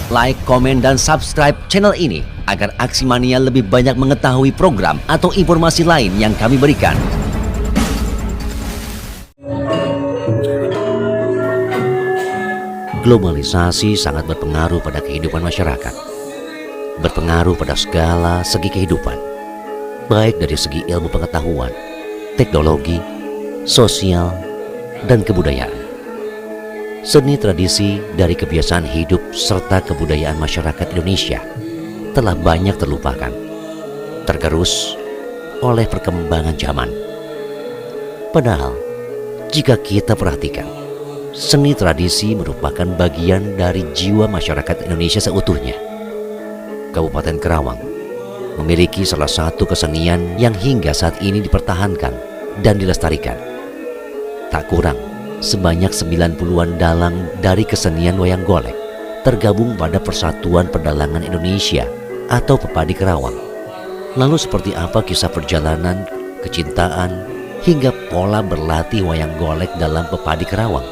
like, komen, dan subscribe channel ini agar Aksi Mania lebih banyak mengetahui program atau informasi lain yang kami berikan. Globalisasi sangat berpengaruh pada kehidupan masyarakat. Berpengaruh pada segala segi kehidupan, baik dari segi ilmu pengetahuan, teknologi, sosial, dan kebudayaan. Seni tradisi dari kebiasaan hidup serta kebudayaan masyarakat Indonesia telah banyak terlupakan, tergerus oleh perkembangan zaman. Padahal, jika kita perhatikan, seni tradisi merupakan bagian dari jiwa masyarakat Indonesia seutuhnya. Kabupaten Karawang memiliki salah satu kesenian yang hingga saat ini dipertahankan dan dilestarikan. Tak kurang sebanyak 90-an dalang dari kesenian wayang golek tergabung pada Persatuan Pedalangan Indonesia atau Pepadi Karawang. Lalu seperti apa kisah perjalanan, kecintaan, hingga pola berlatih wayang golek dalam Pepadi Karawang?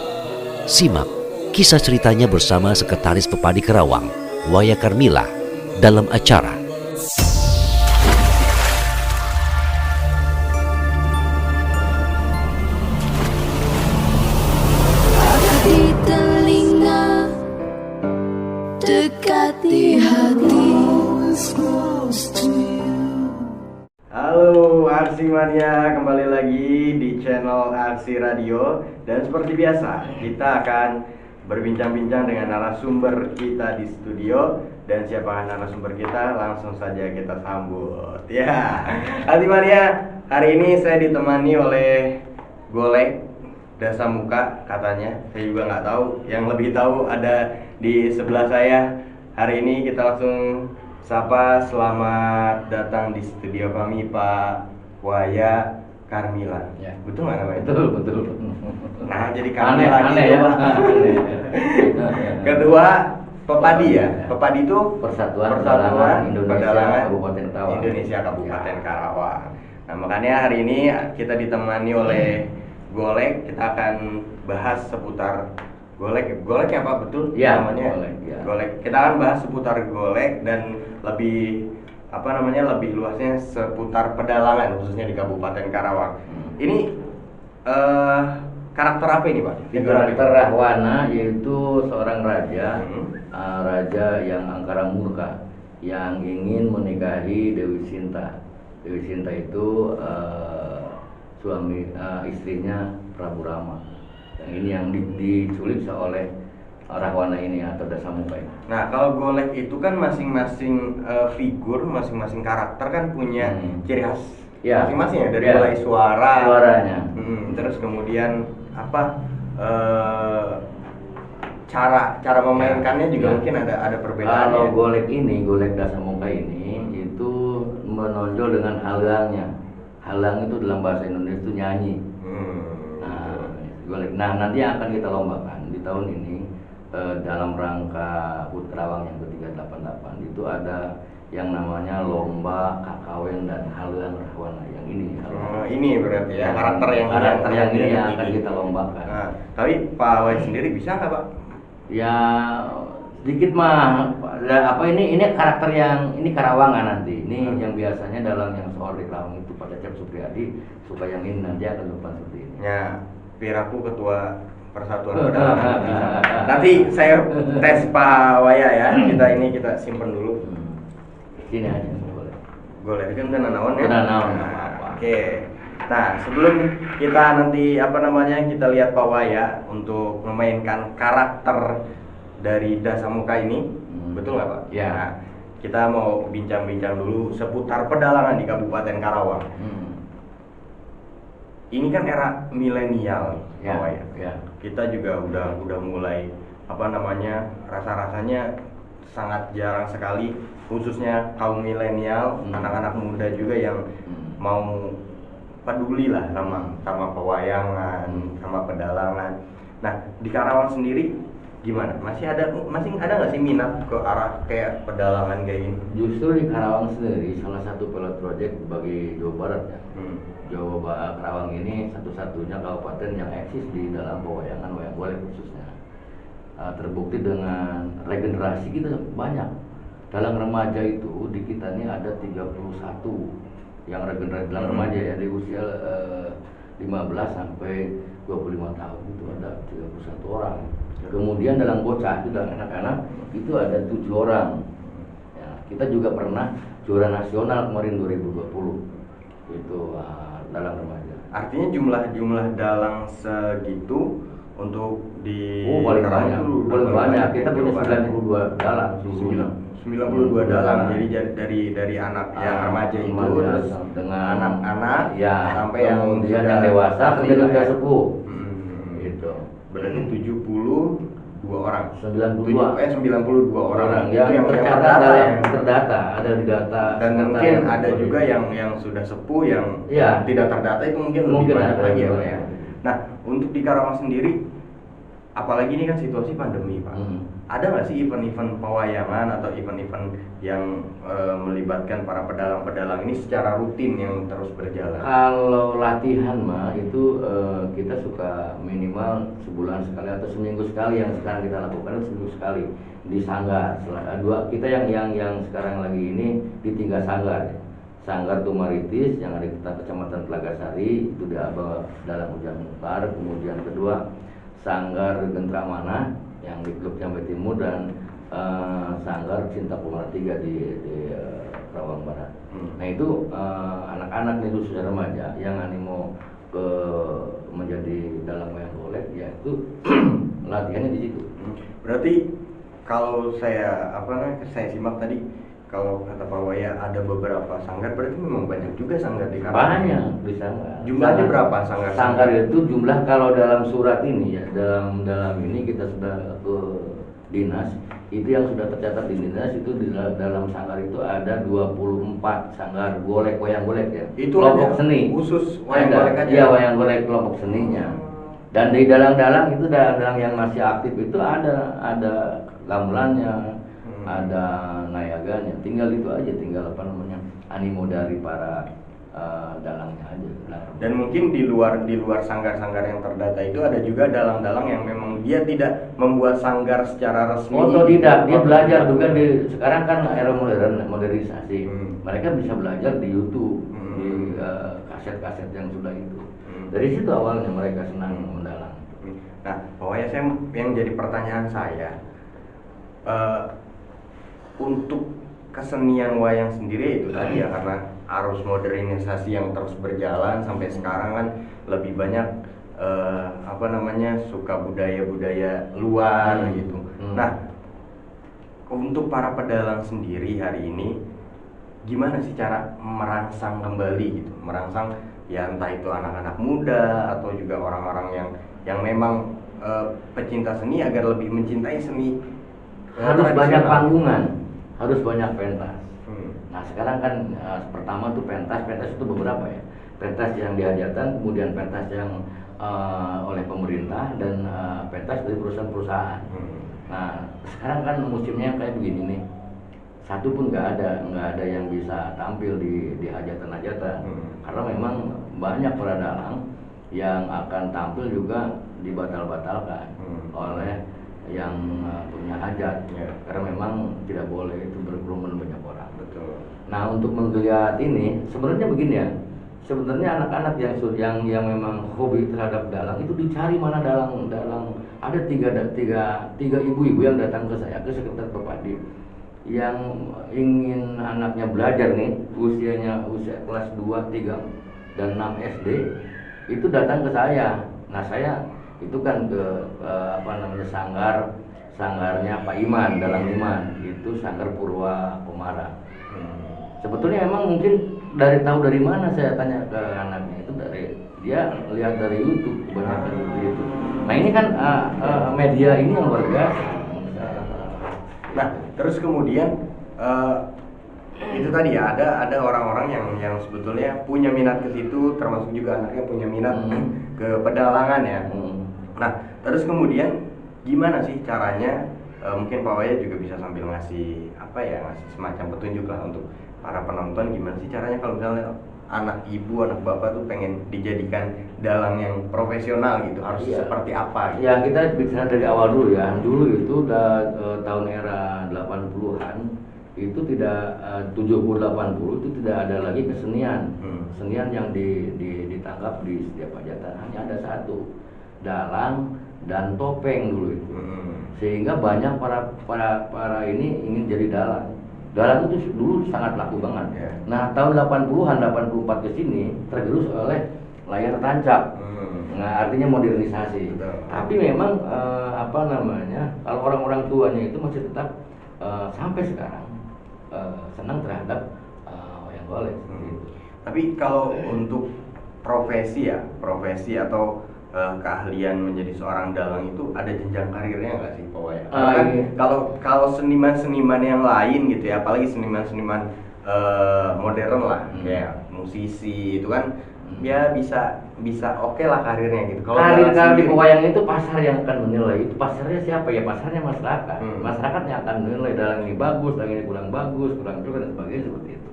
Simak kisah ceritanya bersama Sekretaris Pepadi Karawang, Waya Karmila, dalam acara Halo Aksi Mania, kembali lagi di channel Aksi Radio. Dan seperti biasa, kita akan berbincang-bincang dengan narasumber kita di studio. Dan siapakah narasumber kita? Langsung saja kita sambut. Ya, Aksi Mania, hari ini saya ditemani oleh Golek Dasamuka katanya. Saya juga nggak tahu. Yang lebih tahu ada di sebelah saya. Hari ini kita langsung sapa, selamat datang di studio kami Pak Waya Karmila. Ya. Betul nggak namanya? Betul. Nah, jadi Karmila gitu ya. Ketua Pepadi ya. Pepadi itu Persatuan Pedalangan Indonesia Kabupaten Karawang. Nah, makanya hari ini kita ditemani oleh Golek. Kita akan bahas seputar Golek ya Pak, betul ya, namanya? Golek, ya. Golek. Kita akan bahas seputar Golek dan lebih lebih luasnya seputar pedalangan khususnya di Kabupaten Karawang. Ini karakter apa ini Pak? Karakter Rahwana yaitu seorang raja, raja yang angkara murka yang ingin menikahi Dewi Sinta. Dewi Sinta itu istrinya Prabu Rama. Yang ini yang diculik oleh Rahwana ini atau Dasamuka ini. Nah, kalau Golek itu kan masing-masing figur, masing-masing karakter kan punya ciri khas masing-masing ya, dari mulai suaranya, terus kemudian cara memainkannya juga mungkin ada perbedaan. Kalau Golek Dasamuka ini itu menonjol dengan halangnya. Halang itu dalam bahasa Indonesia itu nyanyi. Nah, nanti yang akan kita lombakan di tahun ini dalam rangka HUT Karawang yang ke-388 itu ada yang namanya lomba kakawin dan halang Rahwana yang ini. Ini berarti ya karakter yang ini yang akan kita lombakan. Nah, tapi Pak Wai sendiri bisa nggak Pak? Ya sedikit mah. Ini karakter yang ini Karawangan nanti. Ini yang biasanya dalam yang soal di Karawang itu pada Cep Supriyadi, supaya yang ini nanti akan lupa seperti ini. Ya. Biar aku ketua Persatuan Pedalangan. Nanti saya tes Pak Waya ya. Kita simpen dulu. Sini aja boleh. Boleh kan naon ya? Naon. Oke. Nah, sebelum kita nanti kita lihat Pak Waya untuk memainkan karakter dari Dasamuka ini, betul nggak Pak? Ya. Nah, kita mau bincang-bincang dulu seputar pedalangan di Kabupaten Karawang. Ini kan era milenial, ya. Kita juga udah mulai rasa-rasanya sangat jarang sekali, khususnya kaum milenial, anak-anak muda juga yang mau peduli lah sama pewayangan, sama pedalangan. Nah, di Karawang sendiri gimana? Masih ada nggak sih minat ke arah kayak pedalangan kayak gini? Justru di Karawang sendiri salah satu pilot project bagi Jawa Barat ya. Jawa Barat Karawang ini satu-satunya kabupaten yang eksis di dalam pewayangan wayang golek khususnya. terbukti dengan regenerasi kita banyak. Dalam remaja itu di kita ini ada 31 yang regenerasi dalam remaja ya, di usia 15 sampai 25 tahun itu ada 31 orang. Kemudian dalam bocah itu dalam anak-anak itu ada 7 orang. Ya, kita juga pernah juara nasional kemarin 2020 itu dalam remaja. Artinya jumlah dalang segitu untuk di paling Karawang banyak, itu paling banyak. Kita punya Jawa Barat. 92 dalang seluruhnya. 92 dalang. Jadi dari anak yang remaja itu terus dengan anak-anak ya, sampai yang kemudian sudah yang dewasa, kemudian ya. udah sepuh. Hmm. Gitu. Berarti 72 orang. 92 92 orang. yang Itu terdata, ya. terdata, ada di data. Dan mungkin ada juga yang sudah sepuh yang ya, tidak terdata itu mungkin lebih banyak lagi ya, Pak ya. Nah, untuk di Karawang sendiri, apalagi ini kan situasi pandemi, Pak. Ada nggak sih event-event pewayangan atau event-event yang melibatkan para pedalang-pedalang ini secara rutin yang terus berjalan? Kalau latihan mah itu kita suka minimal sebulan sekali atau seminggu sekali. Yang sekarang kita lakukan itu seminggu sekali di Sanggar. Kita yang sekarang lagi ini di tingkat Sanggar. Sanggar Tumaritis yang ada di Kecamatan Telagasari itu di dalam Hujan Mekar. Kemudian kedua Sanggar Gentramana yang di Klub Jambe Timur dan Sanggar Cinta Pemara 3 di Karawang Barat. Nah itu anak-anak itu sudah remaja yang animo ke menjadi dalang wayang golek, yaitu latihannya di situ. Berarti kalau saya simak tadi, kalau kata Pak Waya ada beberapa sanggar, berarti memang banyak juga sanggar di Karawang. Banyak di Sanggar. Jumlahnya berapa sanggar? Sanggar itu jumlah kalau dalam surat ini ya, dalam ini kita sudah ke dinas, itu yang sudah tercatat di dinas itu di dalam sanggar itu ada 24 sanggar golek, wayang golek ya. Itu kelompok seni. Khusus wayang golek aja. Iya, wayang golek kelompok seninya. Dan di dalang-dalang itu dalang yang masih aktif itu ada gamelannya, ada nayaganya. Tinggal itu aja, tinggal animo dari para dalangnya aja. Dan mungkin di luar sanggar-sanggar yang terdata itu ada juga dalang-dalang yang memang dia tidak membuat sanggar secara resmi. Otodidak, dia belajar juga sekarang kan era modernisasi. Mereka bisa belajar di YouTube, di kaset-kaset yang sudah itu. Dari situ awalnya mereka senang mendalang. Nah, pokoknya yang jadi pertanyaan saya, untuk kesenian wayang sendiri itu tadi ya, karena arus modernisasi yang terus berjalan sampai sekarang kan lebih banyak suka budaya luar gitu. Nah, untuk para pedalang sendiri hari ini gimana sih cara merangsang kembali gitu, merangsang ya entah itu anak-anak muda atau juga orang-orang yang memang pecinta seni agar lebih mencintai seni. Harus banyak panggungan, harus banyak pentas. Nah sekarang kan pertama tuh pentas itu beberapa ya. Pentas yang dihajatan, kemudian pentas yang oleh pemerintah, dan pentas dari perusahaan-perusahaan. Nah sekarang kan musimnya kayak begini nih, satu pun nggak ada yang bisa tampil di hajatan-hajatan, karena memang banyak para dalang yang akan tampil juga dibatal-batalkan oleh yang punya hajat, karena memang tidak boleh itu berkerumun banyak orang. Betul. Nah untuk menggeliat ini sebenarnya begini ya, sebenarnya anak-anak yang memang hobi terhadap dalang itu dicari mana dalang. Ada tiga ibu-ibu yang datang ke saya, ke sekitar Perpadi, yang ingin anaknya belajar nih, usia kelas 2, 3, dan 6 SD, itu datang ke saya. Nah saya itu kan ke sanggarnya Pak Iman, Dalang Iman, itu Sanggar Purwa Komara. Sebetulnya emang mungkin tahu dari mana, saya tanya ke anaknya, itu dia lihat dari YouTube, kebanyakan dari YouTube. Nah ini kan media ini yang luar biasa. Nah terus kemudian itu tadi ya, ada orang-orang yang sebetulnya punya minat ke situ, termasuk juga anaknya punya minat ke pedalangan ya. Nah terus kemudian gimana sih caranya, mungkin Pak Waya juga bisa sambil ngasih semacam petunjuk lah untuk para penonton, gimana sih caranya kalau misalnya anak ibu, anak bapak tuh pengen dijadikan dalang yang profesional gitu harus Iya. seperti apa gitu. Ya kita bicara dari awal dulu ya. Dulu itu udah tahun era 80-an itu tidak 70-80 itu tidak ada lagi kesenian. Kesenian yang ditangkap di setiap hajatan hanya ada satu, dalang dan topeng dulu itu. Sehingga banyak para ini ingin jadi dalang. Dalang itu dulu sangat laku banget. Ya. Nah, tahun 80-an 84 ke sini tergerus oleh layar tancap. Nah, artinya modernisasi. Betul. Tapi memang kalau orang-orang tuanya itu masih tetap sampai sekarang senang terhadap wayang golek. Gitu. Tapi kalau untuk profesi atau keahlian menjadi seorang dalang itu ada jenjang karirnya nggak sih Pak Wayan? Karena kalau seniman-seniman yang lain gitu ya, apalagi seniman-seniman modern lah, kayak musisi itu kan ya bisa oke lah karirnya gitu. Kalau Karir di sendiri- wayang itu pasar yang akan menilai. Itu pasarnya siapa ya? Pasarnya masyarakat. Masyarakat yang akan menilai dalang ini bagus, dalang ini kurang bagus, kurang juga dan sebagainya seperti itu.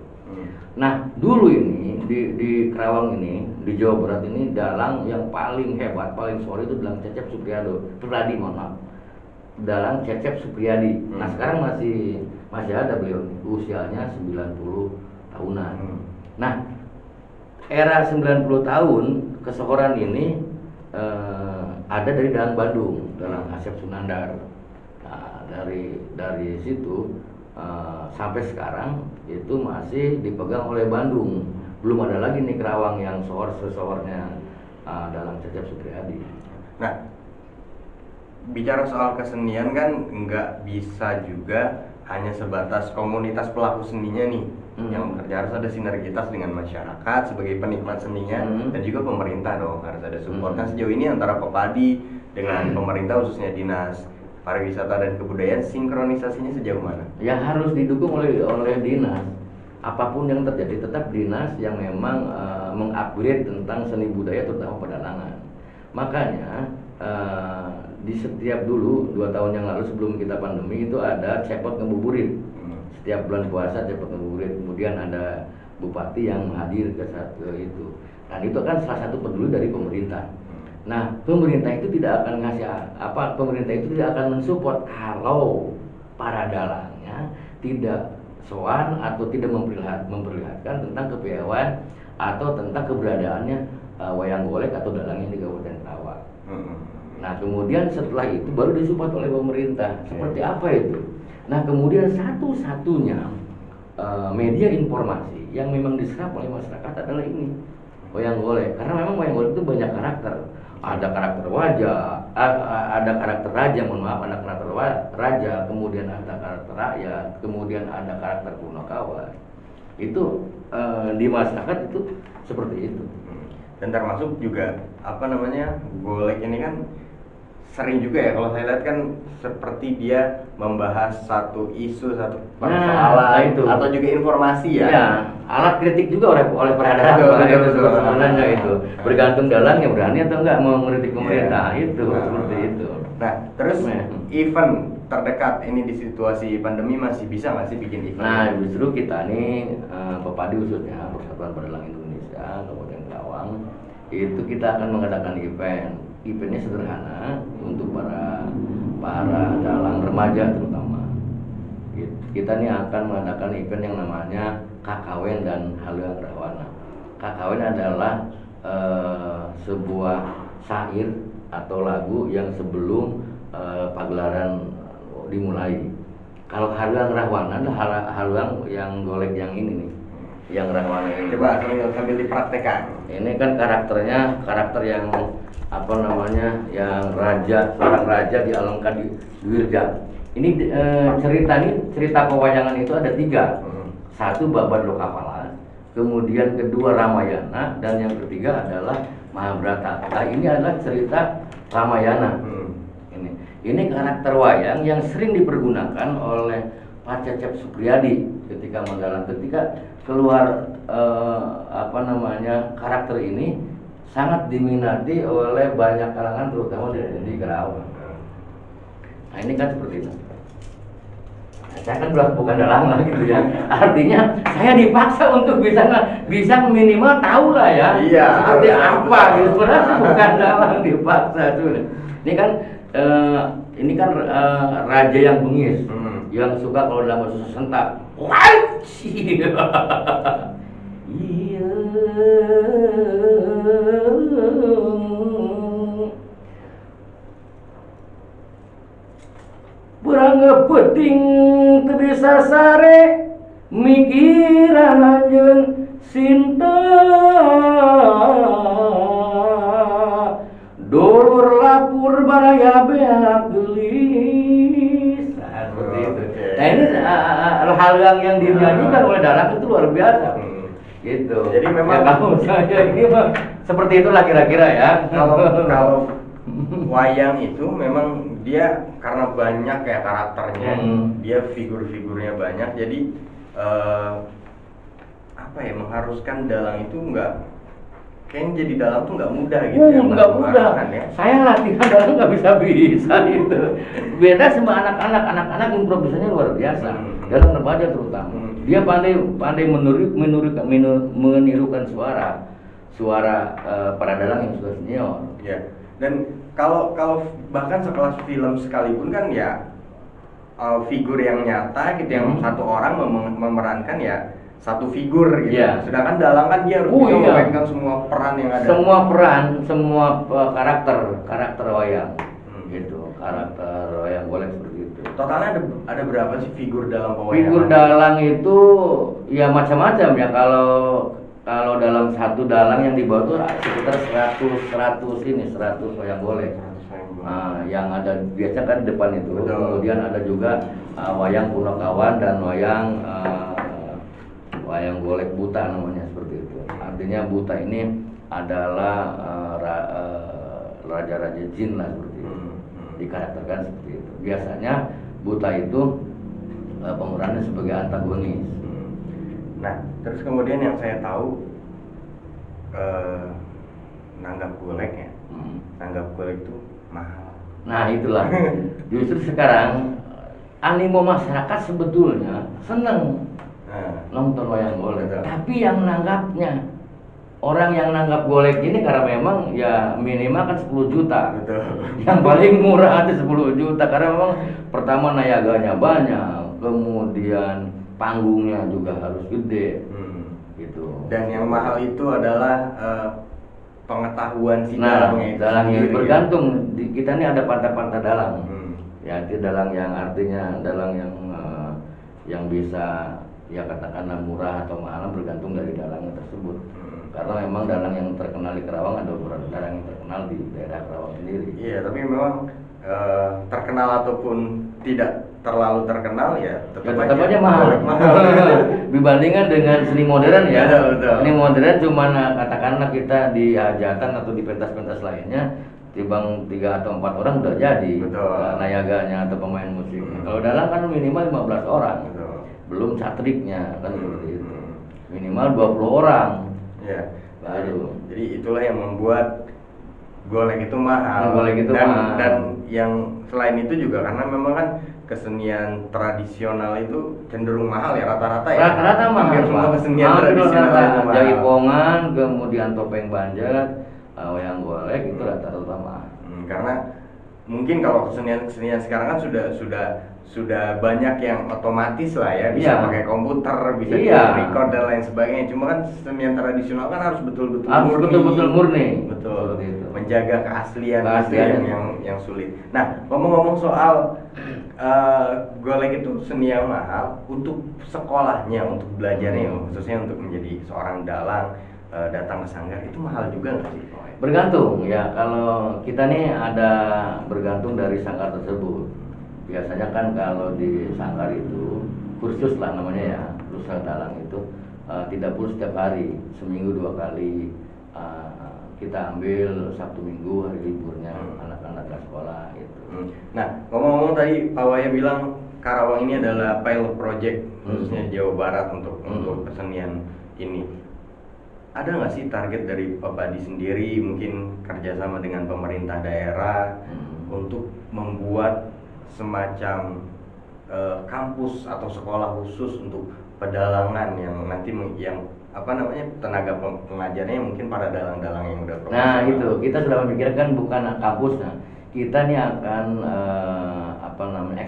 Nah, dulu ini di Kerawang ini, di Jawa Barat ini dalang yang paling hebat, paling sore itu dalang Cecep Supriyadi, mohon maaf. Dalang Cecep Supriyadi. Nah, sekarang masih ada beliau, usianya 90 tahunan. Nah, era 90 tahun kesohoran ini ada dari dalang Bandung, dalang Asep Sunandar. Nah, dari situ sampai sekarang itu masih dipegang oleh Bandung. Belum ada lagi nih Kerawang yang sesohornya dalang Cecep Supriyadi. Nah, bicara soal kesenian kan nggak bisa juga hanya sebatas komunitas pelaku seninya nih yang bekerja, harus ada sinergitas dengan masyarakat sebagai penikmat seninya dan juga pemerintah dong, harus ada support. Nah, sejauh ini antara Pepadi dengan pemerintah khususnya Dinas Pariwisata dan Kebudayaan sinkronisasinya sejauh mana? Yang harus didukung oleh dinas. Apapun yang terjadi tetap dinas yang memang mengupgrade tentang seni budaya terutama pedalangan. Makanya di setiap dulu 2 tahun yang lalu sebelum kita pandemi itu ada cepot ngebuburit. Setiap bulan puasa cepot ngebuburit. Kemudian ada bupati yang hadir ke satu itu. Dan itu kan salah satu peduli dari pemerintah. Nah, pemerintah itu tidak akan pemerintah itu tidak akan mensupport kalau para dalangnya tidak sowan atau tidak memperlihatkan tentang kepiawaian atau tentang keberadaannya wayang golek atau dalangnya di Kabupaten Kerawang. Nah, kemudian setelah itu baru disupport oleh pemerintah. Seperti apa itu? Nah, kemudian satu-satunya media informasi yang memang diserap oleh masyarakat adalah ini, wayang golek. Karena memang wayang golek itu banyak karakter. Ada karakter wajah, ada karakter raja, ada karakter raja, kemudian ada karakter rakyat, kemudian ada karakter punakawan. Itu di masyarakat itu seperti itu. Dan termasuk juga golek ini kan sering juga ya kalau saya lihat kan seperti dia membahas satu isu, satu persoalan itu. Atau juga informasi ya. Iya, alat kritik juga oleh peradaban itu sebenarnya itu. Bergantung dalangnya berani atau enggak mau mengkritik pemerintah itu seperti itu. Nah, terus event terdekat ini di situasi pandemi masih bisa nggak sih bikin event? Nah, justru kita nih Pepadi khususnya Persatuan Pedalang Indonesia Kabupaten Kerawang itu kita akan mengadakan event. Eventnya sederhana untuk para dalang remaja terutama. Kita nih akan mengadakan event yang namanya Kakawen dan Haluang Rahwana. Kakawen adalah sebuah syair atau lagu yang sebelum pagelaran dimulai. Kalau Haluang Rahwana adalah haluang yang golek yang ini nih, yang Rahwana ini. Coba sambil dipraktekkan. Ini kan karakter yang yang seorang raja dialungkan di Wirja. Ini cerita pewayangan itu ada 3. Satu Babad Lokapala, kemudian kedua Ramayana, dan yang ketiga adalah Mahabharata. Nah, ini adalah cerita Ramayana. Ini karakter wayang yang sering dipergunakan oleh Pak Cecep Supriyadi ketika keluar karakter ini sangat diminati oleh banyak kalangan terutama di Kerawang. Nah, ini kan seperti itu. saya kan bukan dalang lah gitu ya. Artinya saya dipaksa untuk bisa minimal tahu lah ya. Iya, Seperti betul, apa betul. gitu. Sebenarnya bukan dalang, dipaksa tuh. Ini kan raja yang bengis, yang suka kalau dalam bahasa sentak. Iya. Kurang penting teu bisa sare mikiran anjeun cinta dulur lapur baraya beak gelis. Nah, seperti itu. Nah, ini hal yang dinyanyikan oleh Dalang itu luar biasa. Gitu. Jadi memang ya, kamu saya ini mah seperti itulah kira-kira ya. Kalau wayang itu memang dia karena banyak ya karakternya, dia figur-figurnya banyak, jadi apa ya, mengharuskan dalang itu kayaknya jadi dalang tuh nggak mudah gitu ya. Nggak mudah. Ya. Saya latihan dalang nggak bisa itu. Beda sama anak-anak improvisasinya luar biasa. Dalam remaja terutama. Dia pandai menirukan suara para dalang yang sudah senior. Ya. Dan kalau bahkan sekelas film sekalipun kan ya figur yang nyata gitu, yang satu orang memerankan ya satu figur gitu. Yeah. Sedangkan dalang kan dia harus bisa memainkan semua peran yang ada. Semua peran, semua karakter wayang. Gitu, karakter wayang golek seperti itu. Totalnya ada berapa sih figur dalam pewayangan? Figur dalang itu ya macam-macam ya. Kalau dalam satu dalang yang dibawa tuh sekitar 100 wayang golek. Nah, yang ada biasa kan di depan itu. Betul. Kemudian ada juga wayang punakawan dan wayang golek buta namanya, seperti itu. Artinya buta ini adalah raja-raja jin lah, seperti itu. Dikarakterkan seperti itu. Biasanya buta itu pemerannya sebagai antagonis. Nah, terus kemudian yang saya tahu nanggap golek ya. Nanggap golek itu mahal. Nah, itulah. Justru sekarang animo masyarakat sebetulnya seneng nonton wayang golek. Tapi yang nanggapnya, orang yang nanggap golek ini karena memang ya minimal kan 10 juta. Betul. Yang paling murah itu 10 juta karena memang pertama nayaganya banyak, kemudian panggungnya juga harus gede. Gitu. Dan yang mahal itu adalah pengetahuan si dalangnya. Dalangnya sendiri, bergantung. Kita ini ada pantai-pantai dalang. Ya, itu dalang yang artinya dalang yang bisa ya katakanlah murah atau mahal bergantung dari dalangnya tersebut. Karena memang dalang yang terkenal di Kerawang ada beberapa dalang yang terkenal di daerah Kerawang sendiri. Iya, tapi memang terkenal ataupun tidak terlalu terkenal ya tetap aja mahal. Dibandingkan dengan seni modern ya. Betul. Seni modern cuma katakanlah kita di hajatan atau di pentas-pentas lainnya timbang 3 atau 4 orang udah jadi. Nayaganya atau pemain musik. Kalau dalang kan minimal 15 orang. Betul. Belum catriknya kan seperti itu. Minimal 20 orang. Ya. Baru. Jadi itulah yang membuat golek itu mahal. Golek itu mahal. Dan yang selain itu juga karena memang kan kesenian tradisional itu cenderung mahal ya rata-rata ya. Rata-rata mahal. Hampir semua kesenian tradisional itu mahal. Jaipongan, kemudian topeng banjet, wayang golek itu rata-rata mahal. Karena mungkin kalau kesenian sekarang kan sudah banyak yang otomatis lah ya, bisa pakai komputer, bisa record dan lain sebagainya. Cuma kan kesenian tradisional kan harus betul-betul murni. Betul. Menjaga keaslian yang sulit. Nah, ngomong-ngomong soal golek itu seni yang mahal untuk sekolahnya, untuk belajarnya, khususnya untuk menjadi seorang dalang, datang ke sanggar itu mahal juga nggak sih? Bergantung ya, kalau kita nih ada bergantung dari sanggar tersebut. Biasanya kan kalau di sanggar itu kursus lah namanya ya, kursus dalang itu tidak perlu setiap hari, seminggu 2 kali kita ambil Sabtu Minggu hari liburnya anak-anak ke sekolah gitu. Nah, ngomong-ngomong tadi Pak Waya bilang Karawang ini adalah pilot project khususnya Jawa Barat untuk kesenian ini. Ada nggak sih target dari Pak Badi sendiri, mungkin kerjasama dengan pemerintah daerah untuk membuat semacam kampus atau sekolah khusus untuk pedalangan yang nanti yang apa namanya tenaga pengajarnya mungkin para dalang-dalang yang udah profesional? Nah itu kita sudah memikirkan bukan kampusnya, kita nih akan apa namanya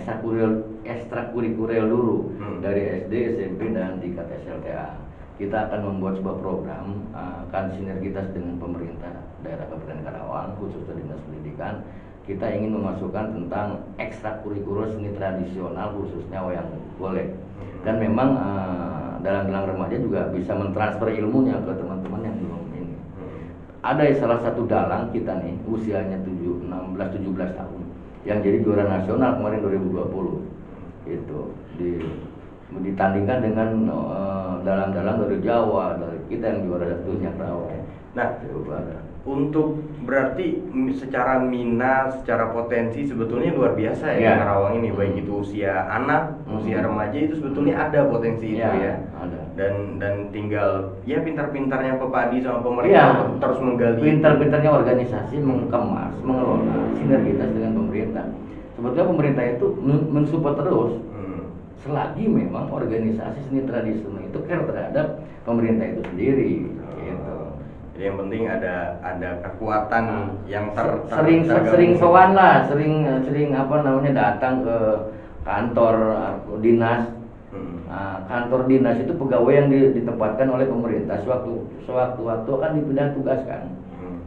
ekstrakurikuler dulu dari SD, SMP dan tingkat SLTA. Kita akan membuat sebuah program, akan sinergitas dengan pemerintah daerah Kabupaten Karawang, khususnya Dinas Pendidikan. Kita ingin memasukkan tentang ekstrakurikuler seni tradisional, khususnya wayang golek. Dan memang dalang-dalang remaja juga bisa mentransfer ilmunya ke teman-teman yang belum ini. Ada salah satu dalang kita nih, usianya 16-17 tahun, yang jadi juara nasional kemarin 2020. Itu ditandingkan dengan dalang-dalang dari Jawa, dari kita yang juara satunya Karawang. Nah, untuk berarti secara minat, secara potensi sebetulnya luar biasa ya Karawang ini, baik itu usia anak, usia remaja itu sebetulnya ada potensi itu ya. Ada. Dan tinggal ya pintar-pintarnya Pepadi sama pemerintah untuk terus menggali. Pintar-pintarnya organisasi mengemas, mengelola sinergitas dengan pemerintah. Sebetulnya pemerintah itu mensupport terus. Selagi memang organisasi seni tradisional itu care terhadap pemerintah itu sendiri, gitu. Jadi yang penting ada kekuatan yang sering sowan lah, sering apa namanya datang ke kantor dinas. Kantor dinas itu pegawai yang ditempatkan oleh pemerintah sewaktu-waktu akan dipindah tugaskan.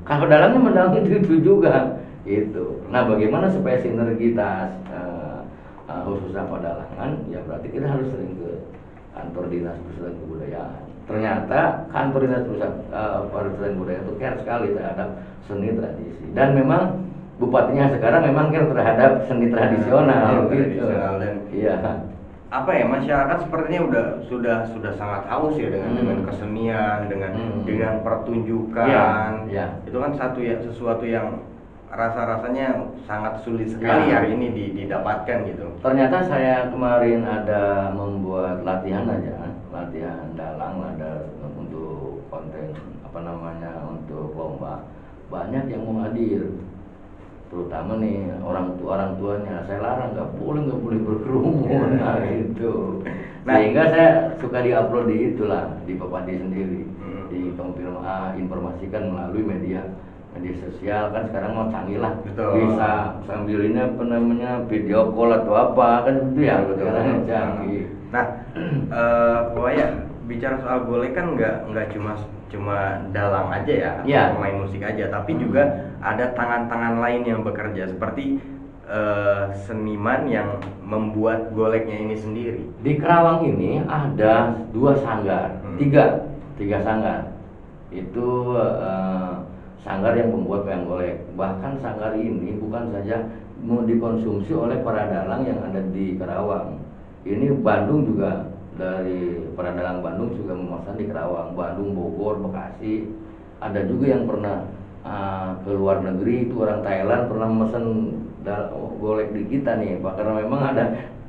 Kalau dalangnya mendalang itu juga, gitu. Nah, bagaimana supaya sinergitas khususnya pedalangan, ya berarti kita harus sering ke kantor dinas Perusahaan Kebudayaan. Ternyata kantor dinas Perusahaan Kebudayaan itu care sekali terhadap seni tradisi. Dan memang bupatinya sekarang memang care terhadap seni tradisional, gitu. Dan iya. Apa ya, masyarakat sepertinya sudah sangat haus ya dengan kesenian, dengan pertunjukan. Itu kan sesuatu yang rasanya sangat sulit sekali hari ini didapatkan gitu. Ternyata saya kemarin ada membuat latihan dalang ada untuk konten apa namanya untuk lomba. Banyak yang mau hadir, terutama nih orang tuanya. Saya larang nggak boleh berkerumun, gitu. Sehingga saya suka diupload di itulah di Pepadi sendiri, diinformasikan melalui media sosial. Kan sekarang mau canggih lah. Betul. Bisa sambil ini apa namanya video call atau apa kan itu ya, sekarang canggih. Nah, pokoknya bicara soal golek kan nggak cuma dalang aja ya, pemain musik aja, tapi juga ada tangan-tangan lain yang bekerja seperti seniman yang membuat goleknya ini sendiri. Di Karawang ini ada 2 sanggar, tiga sanggar. Itu sanggar yang membuat wayang golek. Bahkan sanggar ini bukan saja mau dikonsumsi oleh para dalang yang ada di Karawang. Ini Bandung juga, dari para dalang Bandung juga memesan di Karawang, Bandung, Bogor, Bekasi. Ada juga yang pernah ke luar negeri, itu orang Thailand pernah memesan golek di kita nih, karena memang ada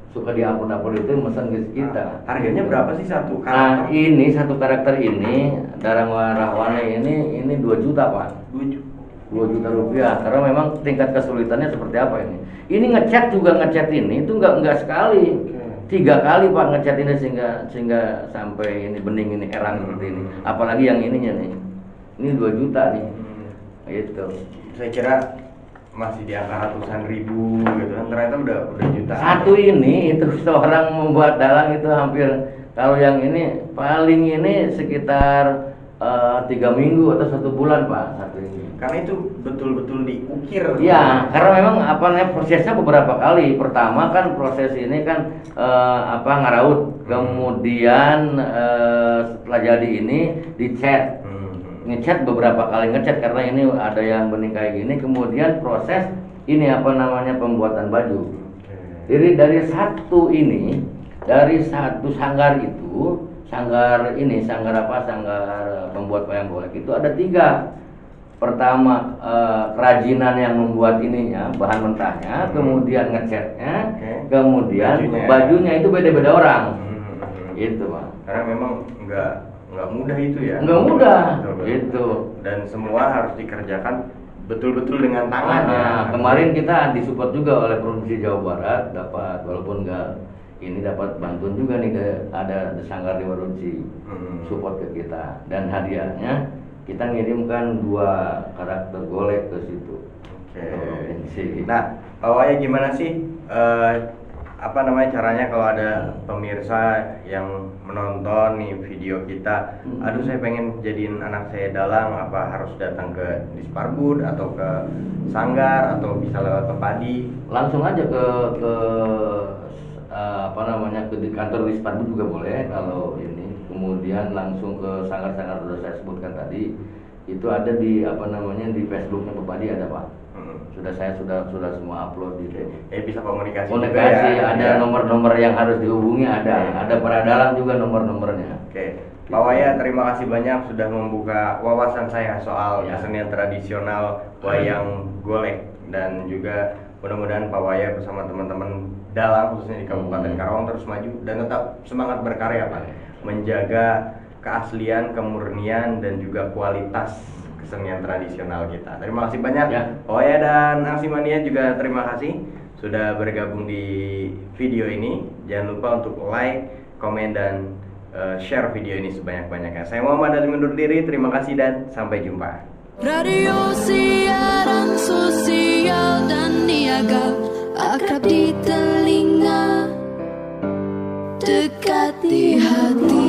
suka diupload itu memesan ke kita. Harganya berapa sih satu karakter? Nah, ini satu karakter ini Darang Rahwana ini 2 juta Pak. 2 juta rupiah, karena memang tingkat kesulitannya seperti apa ini. Ini ngecat ini itu nggak sekali. 3 kali Pak ngecat ini sehingga sampai ini bening ini erang seperti ini. Apalagi yang ininya nih. Ini 2 juta nih. Gitu. Saya kira masih di angka ratusan ribu gitu kan, ternyata udah jutaan. Satu ini itu seorang membuat dalang itu hampir, kalau yang ini paling ini sekitar 3 minggu atau 1 bulan Pak satu ini. Karena itu betul-betul diukir. Iya, karena memang prosesnya beberapa kali. Pertama kan proses ini kan ngaraut, kemudian setelah jadi ini dicat. Ngecat beberapa kali karena ini ada yang bening kayak gini, kemudian proses ini pembuatan baju. Jadi dari satu sanggar itu, sanggar pembuat wayang golek itu ada 3. Pertama kerajinan yang membuat ininya, bahan mentahnya, kemudian ngecatnya, kemudian bajunya itu beda-beda orang. Gitu Pak. Karena memang nggak mudah itu ya. Nggak mudah. Gitu. Dan semua harus dikerjakan betul-betul dengan tangan. Kemarin kita disupport juga oleh Provinsi Jawa Barat, dapat walaupun nggak ini dapat bantuan juga nih, ada Sanggar Dewa Runci support ke kita, dan hadiahnya kita ngirimkan 2 karakter golek ke situ. Oke. Nah, Pak Waya gimana sih caranya kalau ada pemirsa yang menonton nih video kita, aduh saya pengen jadiin anak saya dalang, apa harus datang ke Disparbud atau ke Sanggar atau bisa lewat ke Padi? Langsung aja ke di kantor Disparbud juga boleh kalau ini. Kemudian langsung ke Sanggar-sanggar sudah saya sebutkan tadi. Itu ada di di Facebooknya Bupadi ada, Pak. Saya sudah semua upload di situ. Bisa komunikasi ya, ada nomor-nomor yang harus dihubungi, ada para dalang juga nomor-nomornya. Oke. Pak Waya, terima kasih banyak sudah membuka wawasan saya soal kesenian tradisional wayang golek, dan juga mudah-mudahan Pak Waya bersama teman-teman dalang khususnya di Kabupaten Karawang terus maju dan tetap semangat berkarya, Pak. Menjaga keaslian, kemurnian dan juga kualitas kesenian tradisional kita. Terima kasih banyak Pak Waya, dan Arsimania juga terima kasih sudah bergabung di video ini. Jangan lupa untuk like, komen, dan share video ini sebanyak-banyaknya. Saya Muhammad Ali undur diri, terima kasih dan sampai jumpa. Radio siaran sosial dan niaga, akrab di telinga, dekat di hati.